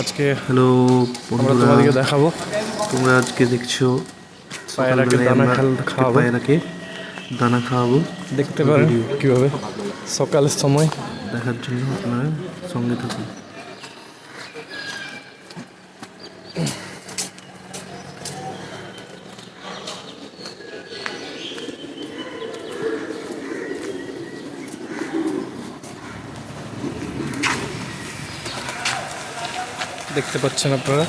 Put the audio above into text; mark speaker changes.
Speaker 1: আজকে
Speaker 2: হ্যালো
Speaker 1: আমরা
Speaker 2: বন্ধুরা,
Speaker 1: তোমাদেরকে দেখাবো
Speaker 2: তোমরা আজকে দেখছো
Speaker 1: পায়রাকে
Speaker 2: সকালবেলায়
Speaker 1: দানা
Speaker 2: আমরা
Speaker 1: খাওয়াবো।
Speaker 2: পায়রাকে দানা খাওয়াবো।
Speaker 1: দেখতে
Speaker 2: তো
Speaker 1: পারেন
Speaker 2: ভিডিও
Speaker 1: কীভাবে সকালের সময়
Speaker 2: দেখার জন্য আপনারা সঙ্গে থাকুন।
Speaker 1: দেখতে পাচ্ছেন আপনারা।